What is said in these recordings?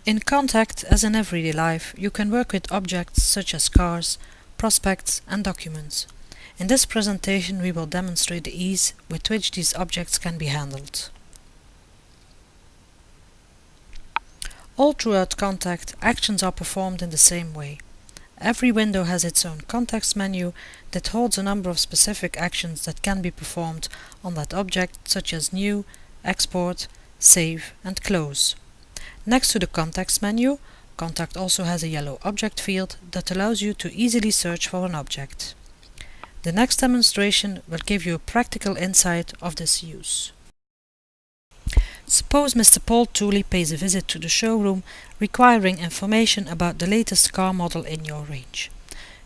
In Contact, as in everyday life, you can work with objects such as cars, prospects and documents. In this presentation we will demonstrate the ease with which these objects can be handled. All throughout Contact, actions are performed in the same way. Every window has its own context menu that holds a number of specific actions that can be performed on that object, such as New, Export, Save and Close. Next to the context menu, Contact also has a yellow object field that allows you to easily search for an object. The next demonstration will give you a practical insight of this use. Suppose Mr. Paul Tooley pays a visit to the showroom requiring information about the latest car model in your range.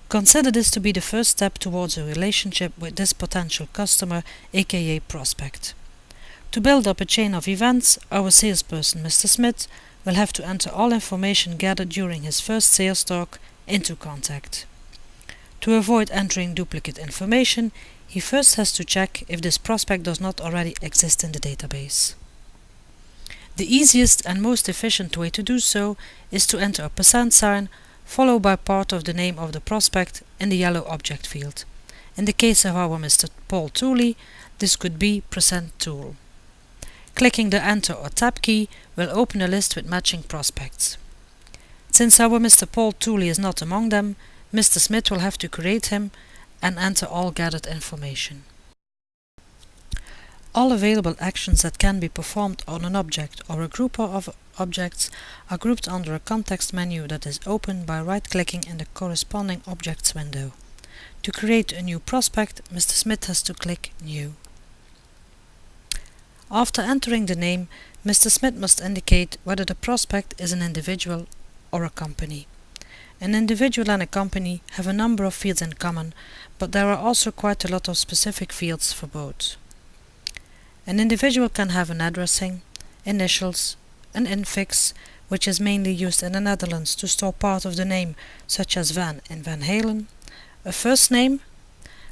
Consider this to be the first step towards a relationship with this potential customer, aka prospect. To build up a chain of events, our salesperson Mr. Smith will have to enter all information gathered during his first sales talk into Contact. To avoid entering duplicate information, he first has to check if this prospect does not already exist in the database. The easiest and most efficient way to do so is to enter a % followed by part of the name of the prospect in the yellow object field. In the case of our Mr. Paul Tooley, this could be %tool. Clicking the Enter or Tab key will open a list with matching prospects. Since our Mr. Paul Tooley is not among them, Mr. Smith will have to create him and enter all gathered information. All available actions that can be performed on an object or a group of objects are grouped under a context menu that is opened by right-clicking in the corresponding objects window. To create a new prospect, Mr. Smith has to click New. After entering the name, Mr. Smith must indicate whether the prospect is an individual or a company. An individual and a company have a number of fields in common, but there are also quite a lot of specific fields for both. An individual can have an addressing, initials, an infix, which is mainly used in the Netherlands to store part of the name, such as Van in Van Halen, a first name,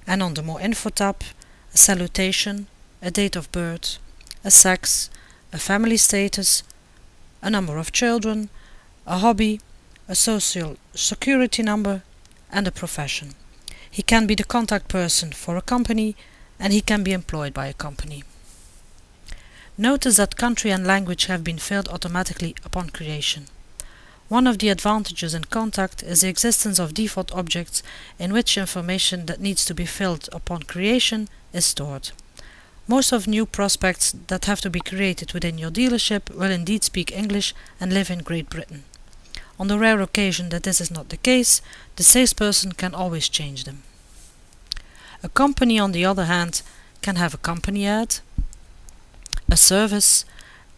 and on the More Info tab, a salutation, a date of birth, a sex, a family status, a number of children, a hobby, a social security number, and a profession. He can be the contact person for a company, and he can be employed by a company. Notice that country and language have been filled automatically upon creation. One of the advantages in Contact is the existence of default objects in which information that needs to be filled upon creation is stored. Most of new prospects that have to be created within your dealership will indeed speak English and live in Great Britain. On the rare occasion that this is not the case, the salesperson can always change them. A company, on the other hand, can have a company ad, a service,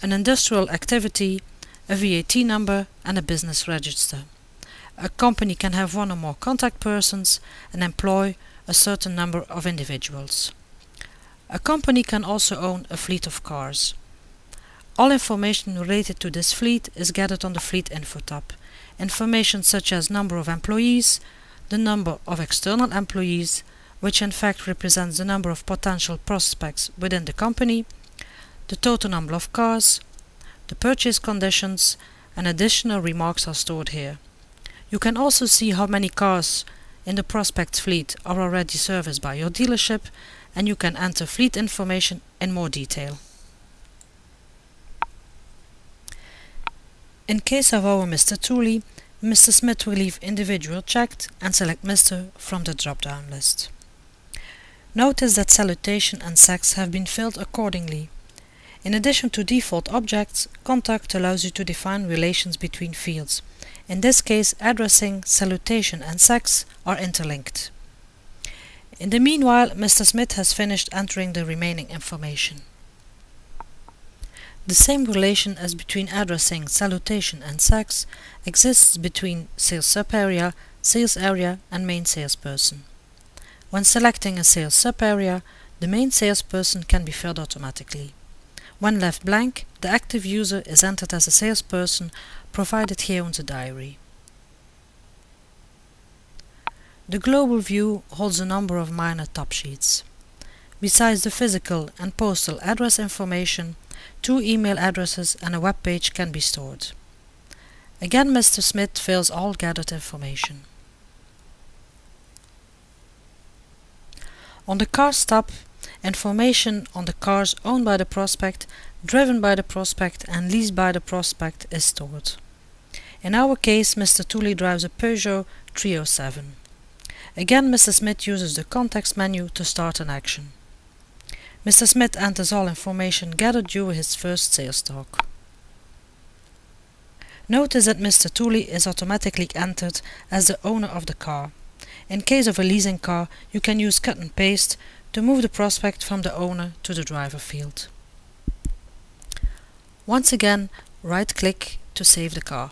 an industrial activity, a VAT number and a business register. A company can have one or more contact persons and employ a certain number of individuals. A company can also own a fleet of cars. All information related to this fleet is gathered on the Fleet Info tab. Information such as number of employees, the number of external employees, which in fact represents the number of potential prospects within the company, the total number of cars, the purchase conditions, and additional remarks are stored here. You can also see how many cars in the prospect fleet are already serviced by your dealership, and you can enter fleet information in more detail. In case of our Mr. Tooley, Mr. Smith will leave individual checked and select Mr. from the drop-down list. Notice that salutation and sex have been filled accordingly. In addition to default objects, Contact allows you to define relations between fields. In this case, addressing, salutation and sex are interlinked. In the meanwhile, Mr. Smith has finished entering the remaining information. The same relation as between addressing, salutation and sex exists between sales sub-area, sales area and main salesperson. When selecting a sales sub-area, the main salesperson can be filled automatically. When left blank, the active user is entered as a salesperson provided here on the diary. The global view holds a number of minor top sheets. Besides the physical and postal address information, 2 email addresses and a web page can be stored. Again, Mr. Smith fills all gathered information. On the Cars tab, information on the cars owned by the prospect, driven by the prospect and leased by the prospect is stored. In our case, Mr. Tooley drives a Peugeot 307. Again, Mr. Smith uses the context menu to start an action. Mr. Smith enters all information gathered during his first sales talk. Notice that Mr. Tooley is automatically entered as the owner of the car. In case of a leasing car, you can use cut and paste to move the prospect from the owner to the driver field. Once again, right-click to save the car.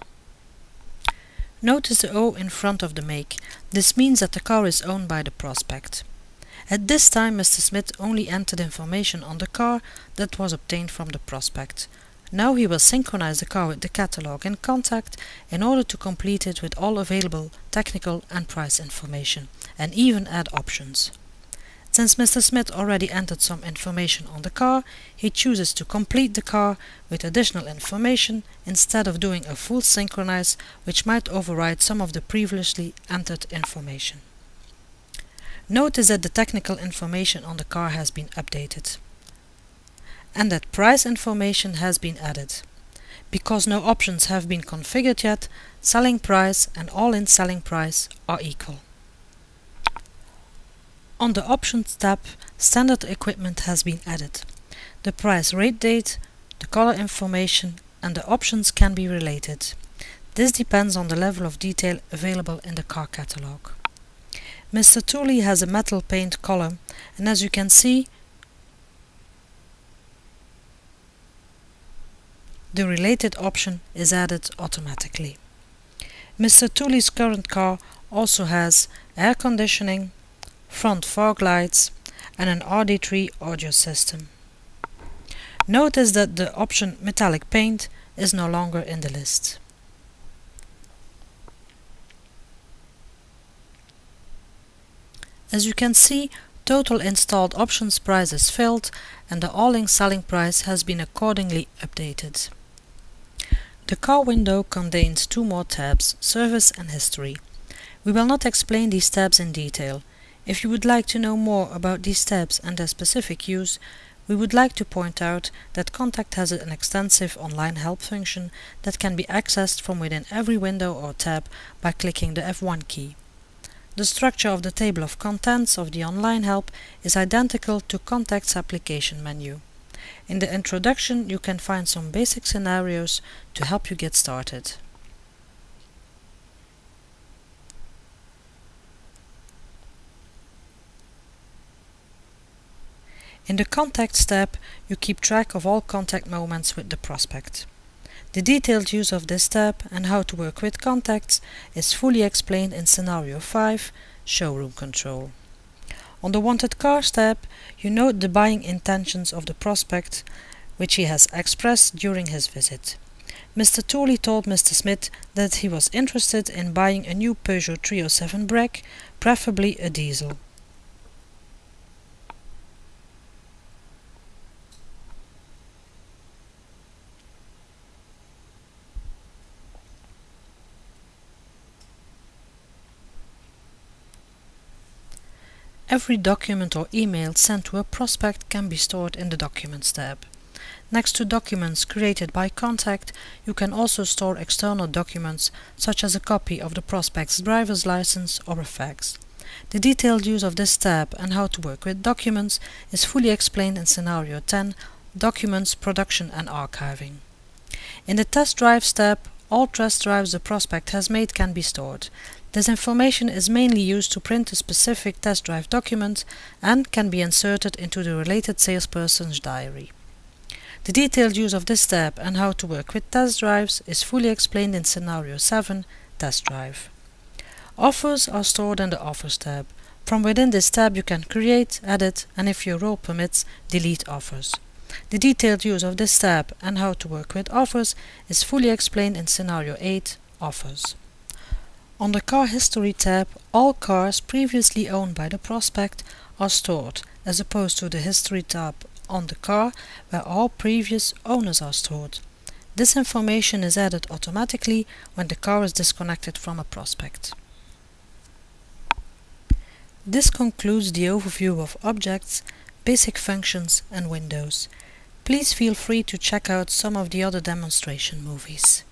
Notice the O in front of the make. This means that the car is owned by the prospect. At this time, Mr. Smith only entered information on the car that was obtained from the prospect. Now he will synchronize the car with the catalog in Contact in order to complete it with all available technical and price information, and even add options. Since Mr. Smith already entered some information on the car, he chooses to complete the car with additional information instead of doing a full synchronize, which might override some of the previously entered information. Notice that the technical information on the car has been updated, and that price information has been added. Because no options have been configured yet, selling price and all-in selling price are equal. On the Options tab, standard equipment has been added. The price rate date, the color information and the options can be related. This depends on the level of detail available in the car catalog. Mr. Tooley has a metal paint color, and as you can see, the related option is added automatically. Mr. Tooley's current car also has air conditioning, front fog lights and an RD3 audio system. Notice that the option metallic paint is no longer in the list. As you can see, total installed options price is filled and the all-in selling price has been accordingly updated. The car window contains two more tabs, Service and History. We will not explain these tabs in detail. If you would like to know more about these tabs and their specific use, we would like to point out that Contact has an extensive online help function that can be accessed from within every window or tab by clicking the F1 key. The structure of the table of contents of the online help is identical to Contact's application menu. In the introduction, you can find some basic scenarios to help you get started. In the Contacts tab, you keep track of all contact moments with the prospect. The detailed use of this tab and how to work with contacts is fully explained in Scenario 5, Showroom Control. On the Wanted Cars tab, you note the buying intentions of the prospect, which he has expressed during his visit. Mr. Tooley told Mr. Smith that he was interested in buying a new Peugeot 307 Break, preferably a diesel. Every document or email sent to a prospect can be stored in the Documents tab. Next to documents created by Contact, you can also store external documents such as a copy of the prospect's driver's license or a fax. The detailed use of this tab and how to work with documents is fully explained in Scenario 10, Documents, Production and Archiving. In the Test Drives tab, all test drives the prospect has made can be stored. This information is mainly used to print a specific test drive document and can be inserted into the related salesperson's diary. The detailed use of this tab and how to work with test drives is fully explained in Scenario 7, Test Drive. Offers are stored in the Offers tab. From within this tab you can create, edit and if your role permits, delete offers. The detailed use of this tab and how to work with offers is fully explained in Scenario 8, Offers. On the Car History tab, all cars previously owned by the prospect are stored, as opposed to the History tab on the car, where all previous owners are stored. This information is added automatically when the car is disconnected from a prospect. This concludes the overview of objects, basic functions and windows. Please feel free to check out some of the other demonstration movies.